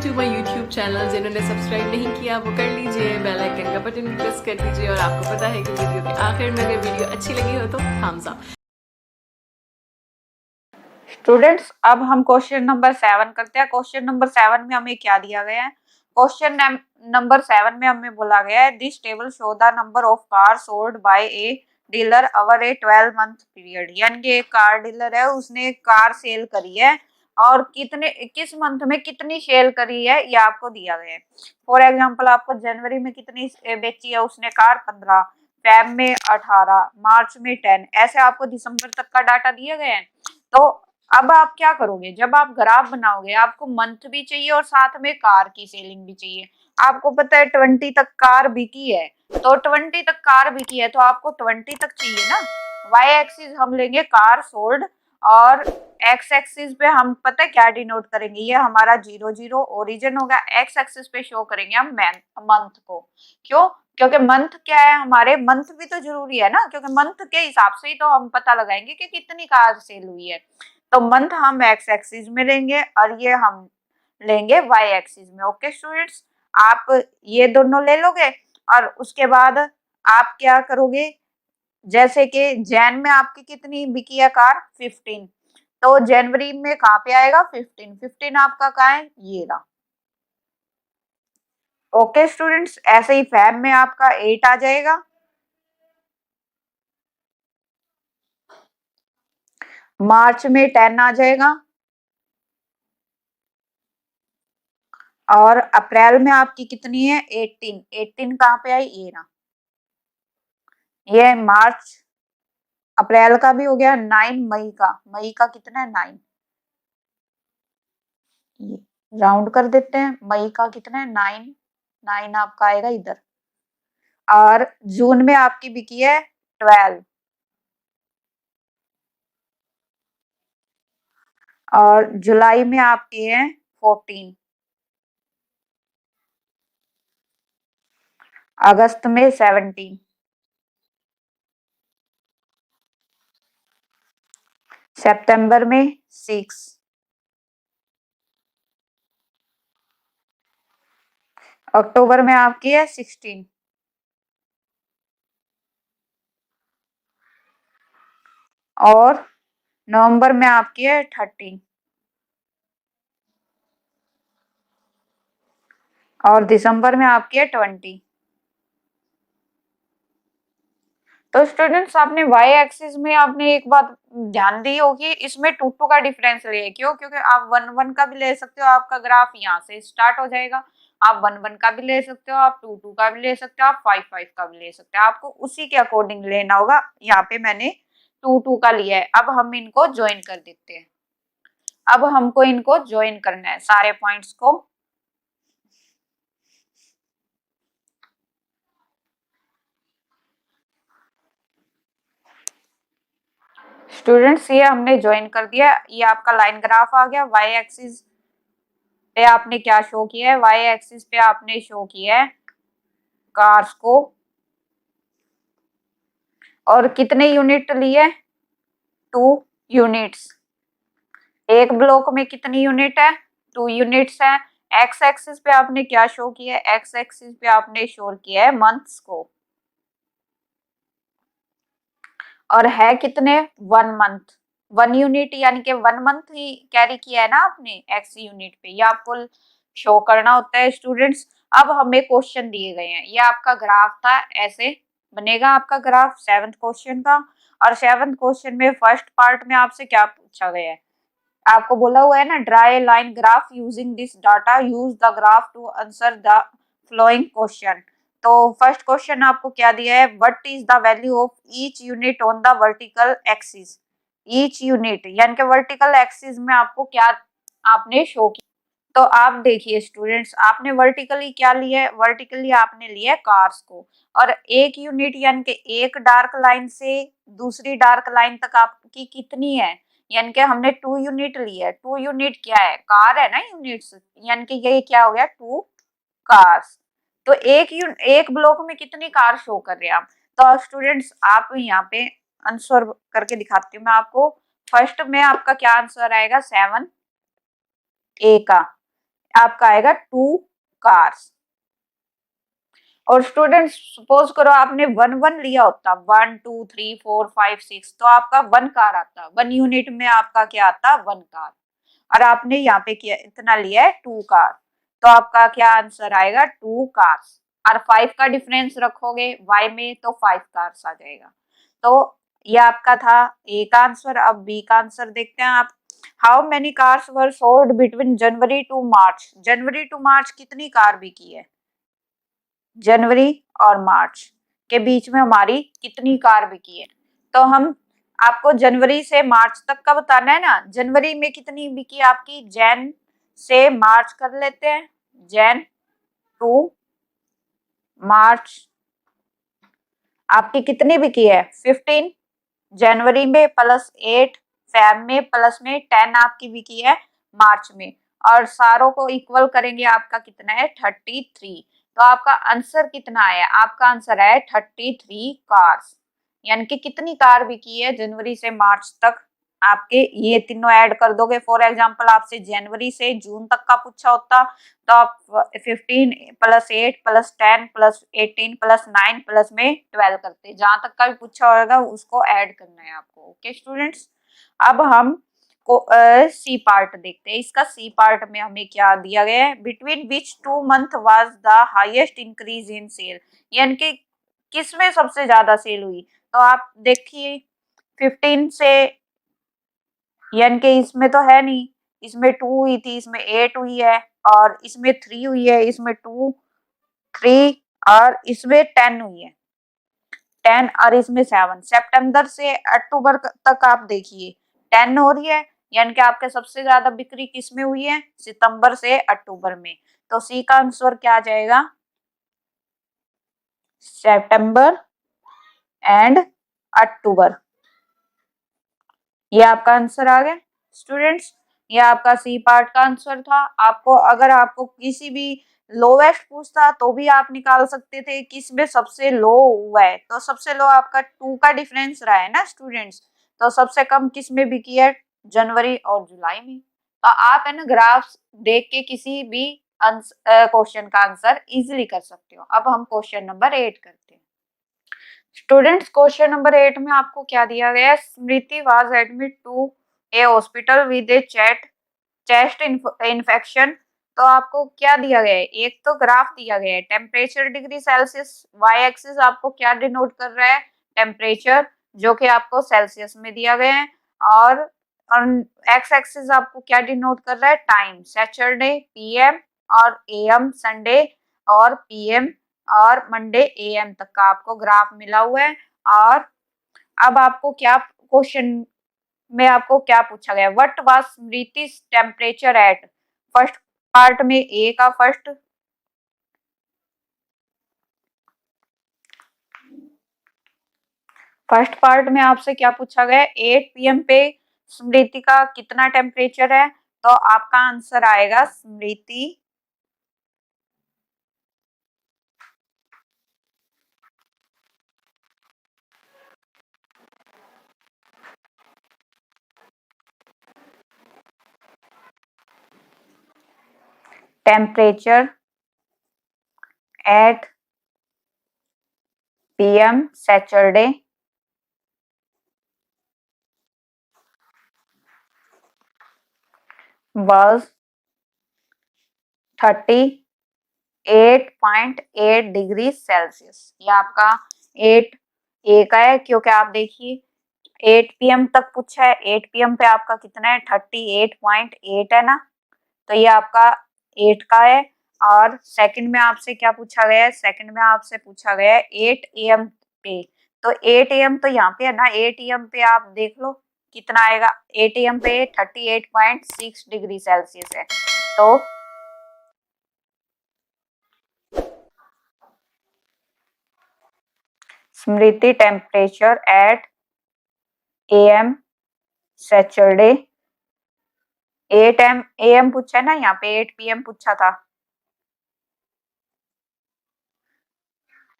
To my YouTube channel. जिन्होंने subscribe नहीं किया वो कर लीजिए, बेल आइकन का बटन भी प्रेस कर दीजिए। और आपको पता है कि वीडियो के आखिर में अगर वीडियो अच्छी लगी हो तो थम्स अप। स्टूडेंट्स, अब हम क्वेश्चन नंबर 7 करते हैं। क्वेश्चन नंबर 7 में हमें क्या दिया गया है? क्वेश्चन नंबर 7 में हमें बोला गया है this table show the number of car sold by a dealer over A 12 month period. यानी कि एक कार डीलर है, उसने कार सेल करी है और किस मंथ में कितनी सेल करी है ये आपको दिया गया है। फॉर एग्जांपल, आपको जनवरी में कितनी बेची है उसने कार? 15, फेब में 18, मार्च में 10, ऐसे आपको दिसंबर तक का डाटा दिया गया है। तो अब आप क्या करोगे? जब आप ग्राफ बनाओगे आपको मंथ भी चाहिए और साथ में कार की सेलिंग भी चाहिए। आपको पता है 20 तक कार बिकी है, तो 20 तक कार बिकी है तो आपको 20 तक चाहिए ना। वाई एक्सिस हम लेंगे कार सोल्ड और एक्स एक्सिस पे हम पता है क्या डिनोट करेंगे? ये हमारा 00 ओरिजिन होगा। एक्स एक्सिस पे शो करेंगे हम मंथ को। क्यों? क्योंकि मंथ क्या है, हमारे मंथ भी तो जरूरी है ना, क्योंकि मंथ के हिसाब से ही तो हम पता लगाएंगे कि कितनी कार सेल हुई है। तो मंथ हम एक्स एक्सिस में लेंगे और ये हम लेंगे वाई एक्सिस में। ओके स्टूडेंट्स, आप ये दोनों ले लोगे और उसके बाद आप क्या करोगे? जैसे कि जैन में आपकी कितनी बिकी है कार? 15, तो जनवरी में कहाँ पे आएगा? 15, 15 आपका कहाँ है? ये रहा। ओके स्टूडेंट्स, ऐसे ही फैब में आपका 8 आ जाएगा, मार्च में 10 आ जाएगा और अप्रैल में आपकी कितनी है? 18, 18 कहाँ पे आई? ये ना, ये मार्च अप्रैल का भी हो गया। 9 मई का, मई का कितना है? 9, ये राउंड कर देते हैं। मई का कितना है? 9, 9 आपका आएगा इधर। और जून में आपकी बिकी है 12 और जुलाई में आपकी है 14, अगस्त में 17, सितंबर में 6, अक्टूबर में आपकी है 16 और नवंबर में आपकी है 13 और दिसंबर में आपकी है 20। तो स्टूडेंट्स, आपने वाई एक्सिस में आपने एक बात ध्यान दी होगी, इसमें 2 का डिफरेंस ले। क्यों? क्योंकि आप 1 का भी ले सकते हो, आपका ग्राफ यहाँ से स्टार्ट हो जाएगा। आप 1 का भी ले सकते हो, आप 2 का भी ले सकते हो, आप 5 का भी ले सकते हो। आपको उसी के अकॉर्डिंग लेना होगा। यहाँ पे मैंने 2 का लिया है। अब हम इनको ज्वाइन कर देते हैं। अब हमको इनको ज्वाइन करना है सारे पॉइंट्स को। स्टूडेंट्स, ये हमने ज्वाइन कर दिया। ये आपका लाइन ग्राफ आ गया। वाई एक्सिस पे आपने क्या शो किया है? वाई एक्सिस पे आपने शो किया है कार्स को। और कितने यूनिट लिए? 2 यूनिट्स। एक ब्लॉक में कितनी यूनिट है? 2 यूनिट्स है। एक्स एक्सिस पे आपने क्या शो किया है? एक्स एक्सिस पे आपने शो किया है मंथ्स को। और है कितने? 1 मंथ, 1 यूनिट, यानी कि 1 मंथ ही कैरी किया है ना आपने एक्स यूनिट पे। ये आपको शो करना होता है स्टूडेंट्स। अब हमें क्वेश्चन दिए गए हैं, ये आपका ग्राफ था, ऐसे बनेगा आपका ग्राफ 7th क्वेश्चन का। और 7th क्वेश्चन में फर्स्ट पार्ट में आपसे क्या पूछा गया है? आपको बोला हुआ है ना, draw line graph using this data, use the graph to answer the following question. तो फर्स्ट क्वेश्चन आपको क्या दिया है? What is the value of each unit on the vertical axis. Each unit यानी कि वर्टिकल एक्सिस में आपको क्या आपने शो किया। तो आप देखिए स्टूडेंट्स, आपने वर्टिकली क्या लिया है? वर्टिकली आपने लिया है कार्स को। और एक यूनिट यानी कि एक डार्क लाइन से दूसरी डार्क लाइन तक आपकी कितनी है? यानी कि हमने 2 यूनिट लिया है। 2 यूनिट क्या है? कार है ना, यूनिट्स, यानी कि ये क्या हो गया? 2 कार्स। तो एक ब्लॉक में कितनी कार शो कर रहे हैं आप? तो स्टूडेंट्स, आप यहाँ पे आंसर करके दिखाती हूँ मैं आपको। फर्स्ट में आपका क्या आंसर आएगा? 7 ए का। आपका आएगा 2 कार्स। और स्टूडेंट्स सपोज करो आपने 1 लिया होता, 1 2 3 4 5 6, तो आपका 1 कार आता, 1 यूनिट में आपका क्या आता, 1 कार। और आपने यहाँ पे किया इतना लिया है 2 कार, तो आपका क्या आंसर आएगा, 2 कार्स। और 5 का डिफरेंस रखोगे y में तो 5 कार्स आ जाएगा। तो ये आपका था ए का आंसर। अब बी का आंसर देखते हैं आप। How many cars were sold between January to March. January to March कितनी कार बिकी है, जनवरी और मार्च के बीच में हमारी कितनी कार बिकी है। तो हम आपको जनवरी से मार्च तक का बताना है ना। जनवरी में कितनी बिकी आपकी, जैन से मार्च कर लेते हैं, जैन टू मार्च आपकी कितनी बिकी है, 15 जनवरी में प्लस 8 फेब में प्लस में 10 आपकी बिकी है मार्च में। और सारों को इक्वल करेंगे, आपका कितना है, 33। तो आपका आंसर कितना आया, आपका आंसर है 33 कार्स। यानी कि कितनी कार बिकी है जनवरी से मार्च तक, आपके ये तीनों ऐड कर दोगे। फॉर एग्जांपल आपसे जनवरी से जून तक का पूछा होता, तो आप 15 plus 8 plus 10 plus 18 plus 9 plus में 12 करते, जहां तक का भी पूछा होगा उसको ऐड करना है आपको। ओके स्टूडेंट्स, अब हम को सी पार्ट देखते हैं। इसका सी पार्ट में हमें क्या दिया गया है, between which 2 month was the highest increase in sale. यानी कि किसमें सबसे ज्यादा सेल हुई। तो आप देखिए 15 से, यानी कि इसमें तो है नहीं, इसमें 2 हुई थी, इसमें 8 हुई है, और इसमें 3 हुई है, इसमें 2 3 और इसमें 10 हुई है, 10 और इसमें 7। सितंबर से अक्टूबर तक आप देखिए 10 हो रही है, यानी कि आपके सबसे ज्यादा बिक्री किस में हुई है, सितंबर से अक्टूबर में। तो सी का आंसर क्या आ जाएगा, सितंबर एंड अक्टूबर। ये आपका आंसर आ गया स्टूडेंट्स। ये आपका सी पार्ट का आंसर था। आपको अगर आपको किसी भी लोवेस्ट पूछता तो भी आप निकाल सकते थे किस में सबसे लो हुआ है। तो सबसे लो आपका 2 का डिफरेंस रहा है ना स्टूडेंट्स। तो सबसे कम किस में बिकी है, जनवरी और जुलाई में। तो आप है ना ग्राफ्स देख के किसी भी क्वेश्चन का आंसर इजिली कर सकते हो। अब हम क्वेश्चन नंबर 8 करते हैं। स्टूडेंट्स क्वेश्चन नंबर 8 में आपको क्या दिया गया है, Smriti was admit to a hospital with a chest infection. तो आपको क्या दिया गया है, एक तो ग्राफ दिया गया है, temperature degree Celsius, y axis आपको क्या डिनोट कर रहा है, टेम्परेचर, जो कि आपको सेल्सियस में दिया गया है। और एक्स एक्सिस आपको क्या डिनोट कर रहा है, टाइम, सैटरडे पीएम और एएम संडे और पीएम और मंडे एएम तक का आपको ग्राफ मिला हुआ है। और अब आपको क्या क्वेश्चन में आपको क्या पूछा गया, what was Smriti temperature eight. First part में ए का फर्स्ट पार्ट में आपसे क्या पूछा गया, 8 पीएम पे स्मृति का कितना टेम्परेचर है। तो आपका आंसर आएगा Smriti temperature eight PM Saturday was 38.8 degree Celsius. ये आपका 8 ए का है, क्योंकि आप देखिए 8 पीएम तक पूछा है, 8 पीएम पे आपका कितना है, 38.8 है ना। तो ये आपका 8 का है। और सेकंड में आपसे क्या पूछा गया है, सेकंड में आपसे पूछा गया है 8 एम पे। तो 8 एम तो यहाँ पे है ना, 8 एम पे आप देख लो कितना आएगा, 8 एम पे 38.6 डिग्री सेल्सियस है। तो Smriti temperature eight AM Saturday, 8 AM पूछा है ना, यहाँ पे 8 पीएम पूछा था,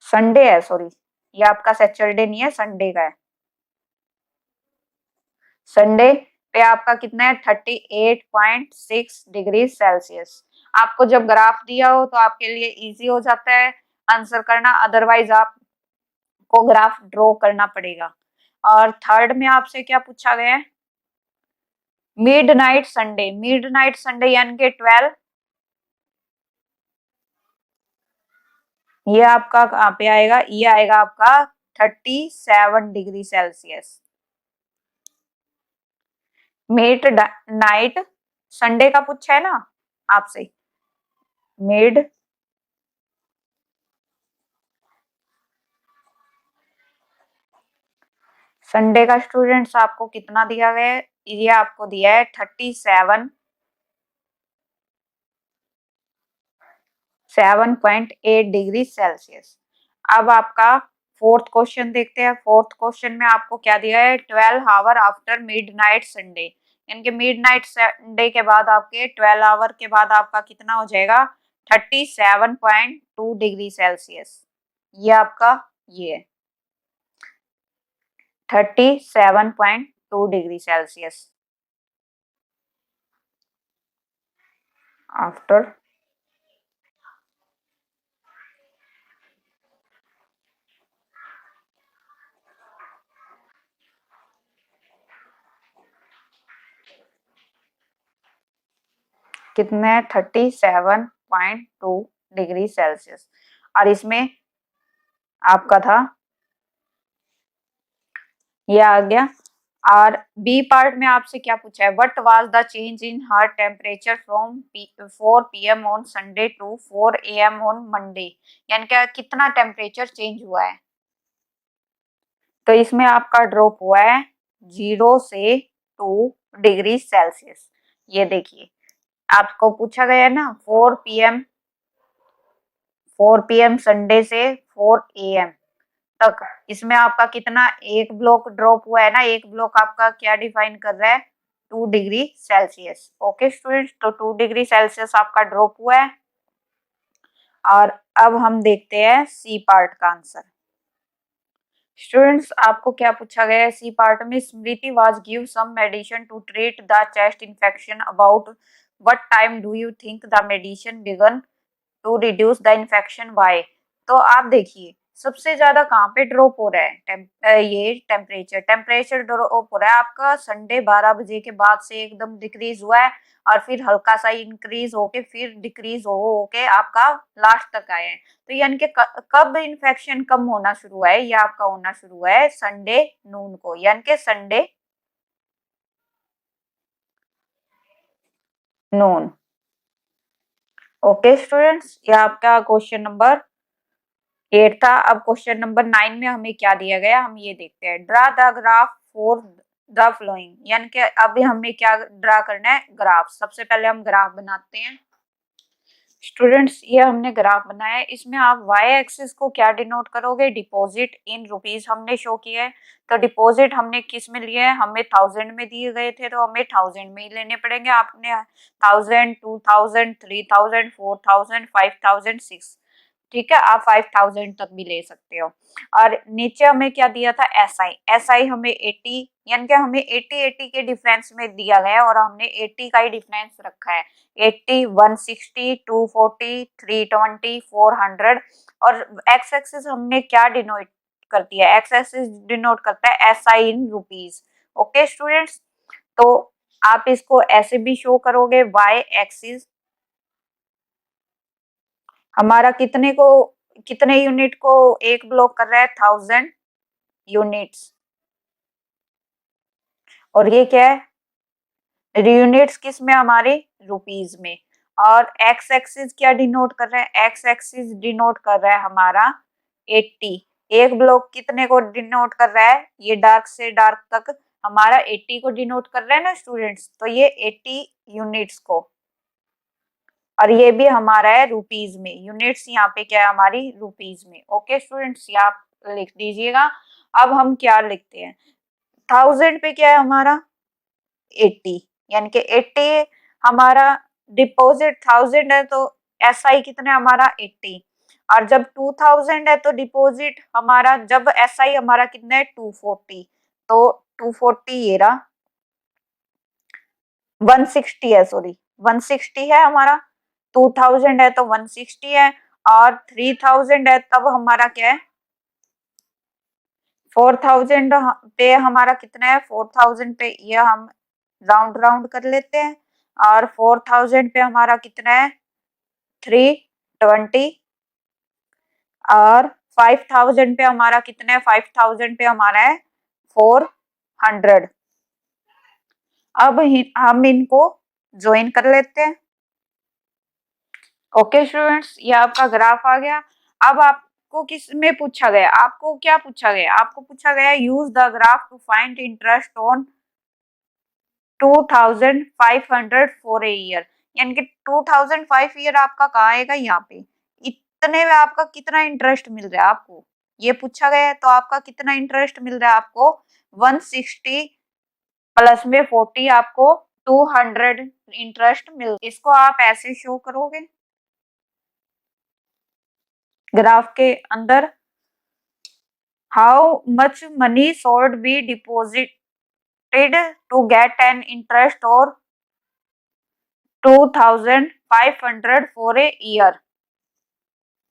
संडे है सॉरी, ये आपका सैटरडे नहीं है, संडे का है। संडे पे आपका कितना है, 38.6 डिग्री सेल्सियस। आपको जब ग्राफ दिया हो तो आपके लिए इजी हो जाता है आंसर करना, अदरवाइज आपको ग्राफ ड्रॉ करना पड़ेगा। और थर्ड में आपसे क्या पूछा गया है, मिडनाइट संडे। मिडनाइट संडे यानी कि 12, ये आपका कहाँ पे आएगा, ये आएगा आपका 37 degree Celsius. Mid night Sunday का पूछा है ना आपसे, मिड संडे का स्टूडेंट्स आपको कितना दिया गया है, ये आपको दिया है 37.8 डिग्री सेल्सियस। अब आपका फोर्थ क्वेश्चन देखते हैं। फोर्थ क्वेश्चन में आपको क्या दिया है, 12 आवर आफ्टर मिडनाइट संडे, यानी कि मिडनाइट संडे के बाद आपके 12 आवर के बाद आपका कितना हो जाएगा, 37.2 डिग्री सेल्सियस। ये आपका ये 37.2 डिग्री सेल्सियस आफ्टर कितने 37.2 डिग्री सेल्सियस। और इसमें आपका था, ये आ गया। और बी पार्ट में आपसे क्या पूछा है, what was the change in her temperature from 4 PM on Sunday to 4 AM on Monday, यानी कि कितना टेम्परेचर चेंज हुआ है। तो इसमें आपका ड्रॉप हुआ है 0 से 2 डिग्री सेल्सियस। ये देखिए आपको पूछा गया है ना 4 PM संडे से 4 AM तक, इसमें आपका कितना एक ब्लॉक ड्रॉप हुआ है ना, एक ब्लॉक आपका क्या डिफाइन कर रहा है, 2 डिग्री सेल्सियस। ओके स्टूडेंट्स, तो 2 डिग्री सेल्सियस आपका ड्रॉप हुआ है। और अब हम देखते हैं सी पार्ट का आंसर। स्टूडेंट्स आपको क्या पूछा गया है सी पार्ट में, Smriti was give some medicine to treat the chest infection, about what time do you think the medicine began to reduce the infection why. तो आप देखिए सबसे ज्यादा कहाँ पे ड्रॉप हो रहा है, ये टेम्परेचर ड्रॉप हो रहा है आपका संडे 12 बजे के बाद से एकदम डिक्रीज हुआ है, और फिर हल्का सा इंक्रीज होके फिर डिक्रीज होके आपका लास्ट तक आया है। तो यानी कि कब इन्फेक्शन कम होना शुरू हुआ है, ये आपका होना शुरू हुआ है संडे नून को, यानी कि संडे नून। ओके स्टूडेंट्स, ये आपका क्वेश्चन नंबर 8 था। अब क्वेश्चन नंबर 9 में हमें क्या दिया गया, हम ये देखते हैं। Draw the graph for the flowing, यानी कि अभी हमें क्या ड्रा करना है, ग्राफ। सबसे पहले हम ग्राफ बनाते हैं। स्टूडेंट्स ये हमने ग्राफ बनाया है, इसमें आप वाई एक्सिस को क्या डिनोट करोगे, डिपॉजिट इन रुपीज हमने शो किया है। तो डिपॉजिट हमने किस में लिया है, हमें 1000 में दिए गए थे, तो हमें 1000 में ही लेने पड़ेंगे। आपने 1000, 2000, 3000, 4000, 5000, 6, ठीक है, आप 5000 तक भी ले सकते हो। और नीचे हमें क्या दिया था, एसआई हमें 80, यानी कि हमें 80 के डिफरेंस में दिया गया और हमने 80 का ही डिफरेंस रखा है। 80, 160, 240, 320, 400। और एक्स एक्सिस हमने क्या डिनोट करती है, एक्स एक्सिस डिनोट करता है SI in rupees. Okay students, तो आप इसको ऐसे भी शो करोगे, वाई एक्सिस हमारा कितने यूनिट को एक ब्लॉक कर रहा है, 1000 यूनिट्स। और ये क्या है, यूनिट्स किस में, हमारे रुपीज में। और एक्स एक्सिस क्या डिनोट कर रहा है, एक्स एक्सिस डिनोट कर रहा है हमारा 80। एक ब्लॉक कितने को डिनोट कर रहा है, ये डार्क से डार्क तक हमारा 80 को डिनोट कर रहा है ना स्टूडेंट्स, तो ये 80 यूनिट्स को। और ये भी हमारा है रुपीज में, यूनिट्स यहाँ पे क्या है हमारी रुपीज में। ओके स्टूडेंट्स, ये आप लिख दीजिएगा। अब हम क्या लिखते हैं, 1000 पे क्या है हमारा 80, यानी कि 80 हमारा डिपॉजिट 1000 है, तो एसआई कितना है हमारा 80। और जब 2000 है तो डिपॉजिट हमारा, जब एसआई हमारा कितना है 240, तो 240 ये रहा, 160 है, सॉरी 160 है हमारा। 2000 है तो 160 है, और 3000 है तब हमारा क्या है 4000 पे हमारा कितना है 4000 पे ये हम राउंड राउंड कर लेते हैं, और 4000 पे हमारा कितना है 320, और 5000 पे हमारा कितना है 5000 पे हमारा है 400। अब हम इनको ज्वाइन कर लेते हैं। ओके स्टूडेंट्स, ये आपका ग्राफ आ गया। अब आपको किस में पूछा गया, आपको क्या पूछा गया, आपको पूछा गया use the graph to find interest on 2500 for a year, यानी कि 2005 ईयर आपका कहाँ आएगा यहाँ पे, इतने में आपका कितना इंटरेस्ट मिल रहा है आपको, ये पूछा गया है। तो आपका कितना इंटरेस्ट मिल रहा है आपको 160 प्लस में 40, आपको 200 इंटरेस्ट मिल, इसको आप ऐसे शो करोगे ग्राफ के अंदर, how much money should be deposited to get an interest और 2500 फॉर ए ईयर।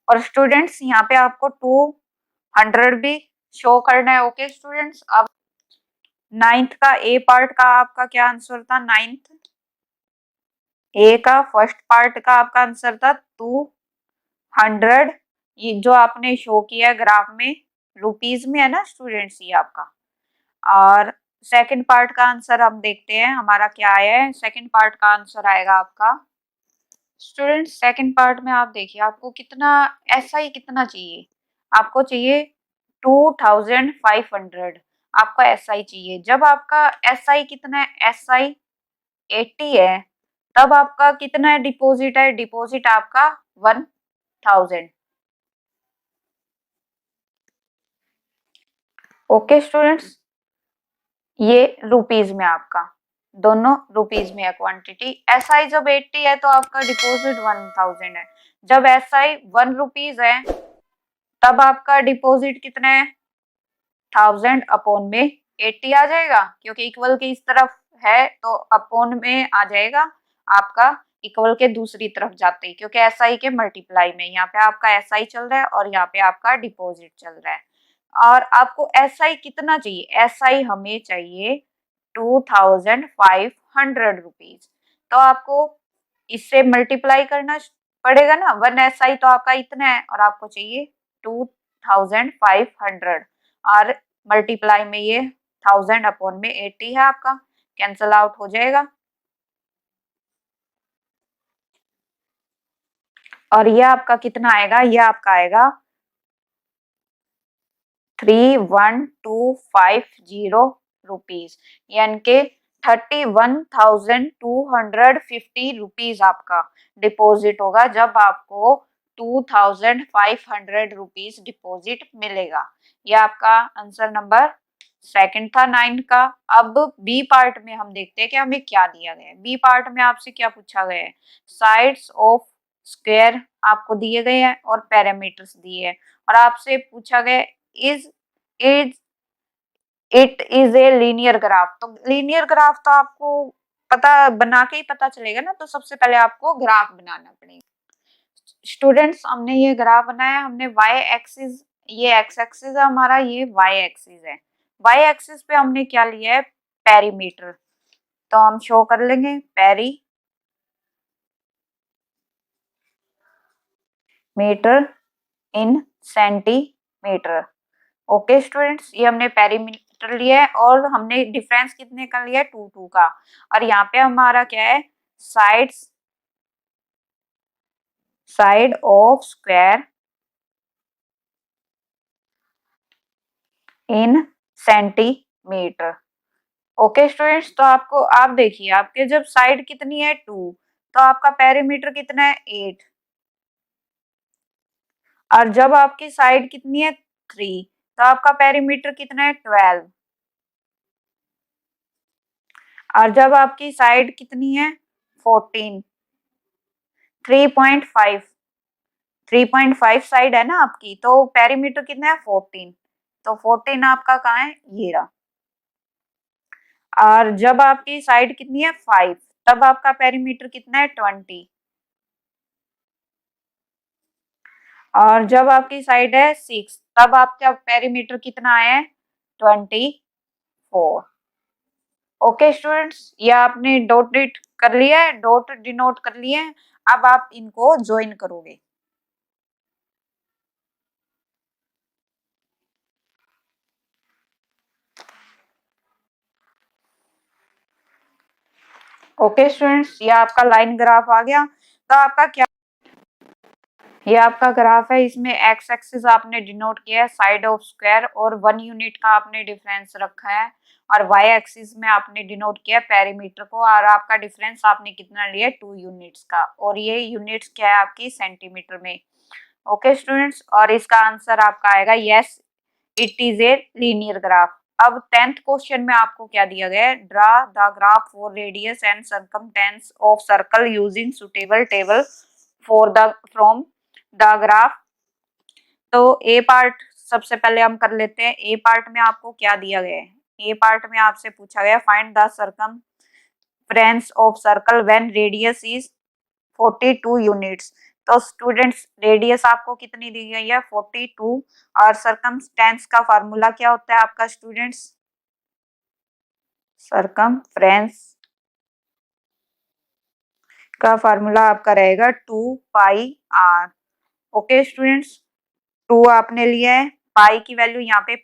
और स्टूडेंट्स यहाँ पे आपको 200 भी शो करना है। ओके स्टूडेंट्स, अब 9th का ए पार्ट का आपका क्या आंसर था, 9th ए का फर्स्ट पार्ट का आपका आंसर था 200, ये जो आपने शो किया ग्राफ में रुपीज में है ना स्टूडेंट्स ये आपका। और सेकंड पार्ट का आंसर हम देखते हैं हमारा क्या आया है। सेकंड पार्ट का आंसर आएगा आपका स्टूडेंट्स, सेकंड पार्ट में आप देखिए आपको कितना एसआई कितना चाहिए, आपको चाहिए 2500 आपका एसआई चाहिए। जब आपका एसआई कितना है, एसआई 80 है, तब आपका कितना है डिपॉजिट है, डिपॉजिट आपका 1000। ओके स्टूडेंट्स, ये रुपीज में आपका दोनों रुपीज में है क्वांटिटी। एसआई जब 80 है तो आपका डिपॉजिट 1000 है। जब एसआई 1 रुपीज है तब आपका डिपॉजिट कितना है 1000 अपॉन में 80 आ जाएगा, क्योंकि इक्वल के इस तरफ है तो अपॉन में आ जाएगा आपका इक्वल के दूसरी तरफ जाते ही, क्योंकि एसआई के मल्टीप्लाई में यहाँ पे आपका एसआई चल रहा है और यहाँ पे आपका डिपॉजिट चल रहा है। और आपको एसआई कितना चाहिए, एसआई हमें चाहिए 2500 रुपीज, तो आपको इससे मल्टीप्लाई करना पड़ेगा ना, 1 एसआई तो आपका इतना है और आपको चाहिए 2500, और मल्टीप्लाई में ये 1000 अपॉन में 80 है आपका, कैंसल आउट हो जाएगा। और ये आपका कितना आएगा, ये आपका आएगा 31250 रुपीज, यानी कि 31,250 रुपीज आपका डिपॉजिट होगा जब आपको 2500 रुपीज डिपॉजिट मिलेगा। ये आपका आंसर नंबर सेकंड था 9 का। अब बी पार्ट में हम देखते हैं कि हमें क्या दिया गया है। बी पार्ट में आपसे क्या पूछा गया है, साइड्स ऑफ स्क्वायर आपको दिए गए हैं और पैरामीटर्स दिए हैं, और आपसे पूछा गया is is it is a linear graph. तो लीनियर ग्राफ तो आपको पता बना के ही पता चलेगा ना, तो सबसे पहले आपको ग्राफ बनाना पड़ेगा। स्टूडेंट्स, हमने ये ग्राफ बनाया, हमने वाई एक्सिस, ये एक्स एक्सिस है हमारा, ये वाई एक्सिस है। वाई एक्सिस पे हमने क्या लिया है, पेरीमीटर, तो हम शो कर लेंगे पेरीमीटर इन सेंटीमीटर। ओके स्टूडेंट्स, ये हमने पेरीमीटर लिया है और हमने डिफरेंस कितने का लिया है 2 का, और यहाँ पे हमारा क्या है side of square in centimetre. Okay students, तो आपको आप देखिए आपके जब साइड कितनी है 2, तो आपका पेरीमीटर कितना है 8, और जब आपकी साइड कितनी है 3, तो आपका पेरीमीटर कितना है 12, और जब आपकी साइड कितनी है 14, 3.5 साइड है ना आपकी, तो पेरीमीटर कितना है 14, तो 14 आपका कहाँ है ये रहा। और जब आपकी साइड कितनी है 5, तब आपका पेरीमीटर कितना है 20, और जब आपकी साइड है 6 तब आपका पेरीमीटर कितना है 24। ओके स्टूडेंट्स, ये आपने डॉट कर लिया है, डॉट डिनोट कर लिए हैं। अब आप इनको ज्वाइन करोगे। ओके स्टूडेंट्स, ये आपका लाइन ग्राफ आ गया। तो आपका क्या, ये आपका ग्राफ है, इसमें एक्स एक्सिस आपने डिनोट किया है साइड ऑफ स्क्वायर और 1 यूनिट का आपने डिफरेंस रखा है, और वाई एक्सिस में आपने डिनोट किया पेरीमीटर को, और आपका डिफरेंस आपने कितना लिया 2 यूनिट्स का, और ये यूनिट्स क्या है आपकी सेंटीमीटर में। ओके स्टूडेंट्स, और इसका आंसर आपका आएगा yes, it is a linear graph. अब 10th क्वेश्चन में आपको क्या दिया गया है, draw the graph for radius and circumference of circle using suitable table for the from the graph. तो ए पार्ट सबसे पहले हम कर लेते हैं। ए पार्ट में आपको क्या दिया गया है, ए पार्ट में आपसे पूछा गया find the circumference of circle when radius is 42 units. तो स्टूडेंट्स रेडियस आपको कितनी दी गई है 42, और सरकमस्टेंस का फार्मूला क्या होता है आपका स्टूडेंट्स, सरकमफ्रेंस का फार्मूला आपका रहेगा 2 पाई आर। ओके स्टूडेंट्स, 2 आपने लिया है, पाई की वैल्यू यहाँ पे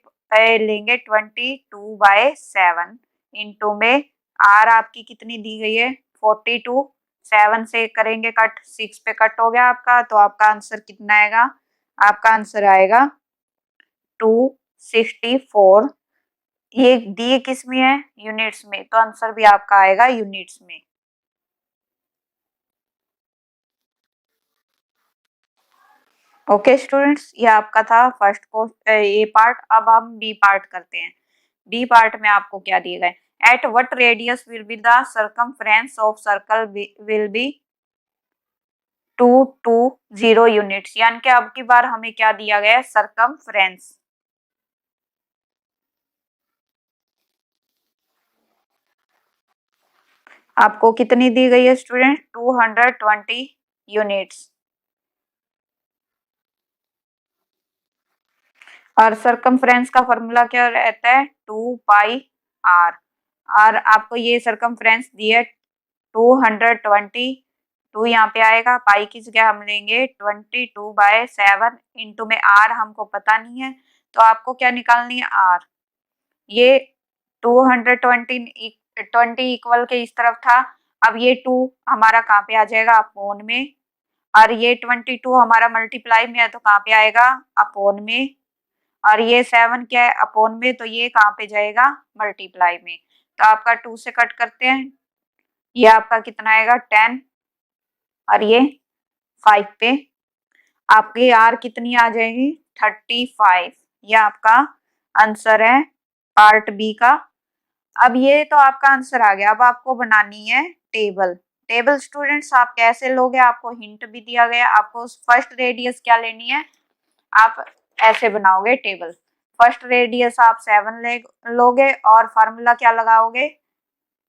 लेंगे 22/7 इंटू में आर आपकी कितनी दी गई है 42, 7 से करेंगे कट 6 पे कट हो गया आपका, तो आपका आंसर कितना आएगा, आपका आंसर आएगा 264। ये दिए किस में है यूनिट्स में, तो आंसर भी आपका आएगा यूनिट्स में। ओके स्टूडेंट्स, ये आपका था फर्स्ट को ए पार्ट। अब हम बी पार्ट करते हैं। बी पार्ट में आपको क्या दिए गए, at what radius will be the circumference of circle will be 220 units, यानी कि अब की बार हमें क्या दिया गया है सरकमफ्रेंस। आपको कितनी दी गई है स्टूडेंट 220 यूनिट्स, और सरकमफ्रेंस का फॉर्मूला क्या रहता है 2 पाई आर। और आपको ये सरकमफ्रेंस दिए 220, 2 यहाँ पे आएगा, पाई की जगह हम लेंगे 22/7 इंटू में आर हमको पता नहीं है, तो आपको क्या निकालनी है आर। ये 220 इक्वल के इस तरफ था, अब ये 2 हमारा कहाँ पे आ जाएगा अपोन में, और ये 22 हमारा मल्टीप्लाई में है तो कहाँ पे आएगा अपोन में, और ये 7 क्या है अपोन में, तो ये कहाँ पे जाएगा मल्टीप्लाई में। तो आपका 2 से कट करते हैं, ये आपका कितना आएगा 10, और ये 5 पे आपकी आर कितनी आ जाएगी 35। ये आपका आंसर है पार्ट बी का। अब ये तो आपका आंसर आ गया, अब आपको बनानी है टेबल। टेबल स्टूडेंट्स आप कैसे लोगे, आपको हिंट भी दिया गया, आपको फर्स्ट रेडियस क्या लेनी है, आप ऐसे बनाओगे टेबल। फर्स्ट रेडियस आप 7 लोगे, और फार्मूला क्या लगाओगे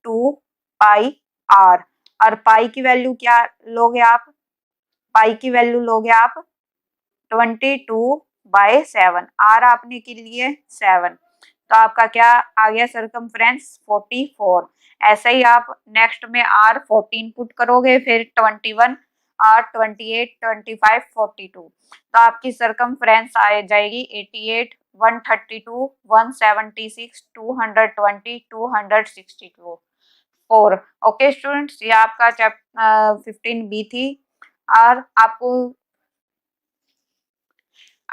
2 पाई आर, और पाई की वैल्यू क्या लोगे आप, पाई की वैल्यू लोगे आप 22/7, आर आपने के लिए 7, तो आपका क्या आ गया सरकमफ्रेंस 44। ऐसे ही आप नेक्स्ट में आर 14 पुट करोगे, फिर 21, आर 28, 25, 42, तो आपकी सरकमफ्रेंस आ जाएगी 88, 132, 176, 220, 262 4। ओके स्टूडेंट्स, ये आपका चैप्टर 15 बी थी। और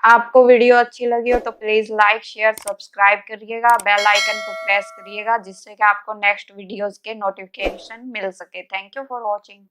आपको वीडियो अच्छी लगी हो तो प्लीज लाइक शेयर सब्सक्राइब करिएगा, बेल आइकन को प्रेस करिएगा, जिससे कि आपको नेक्स्ट वीडियोस के नोटिफिकेशन मिल सके। Thank you for watching.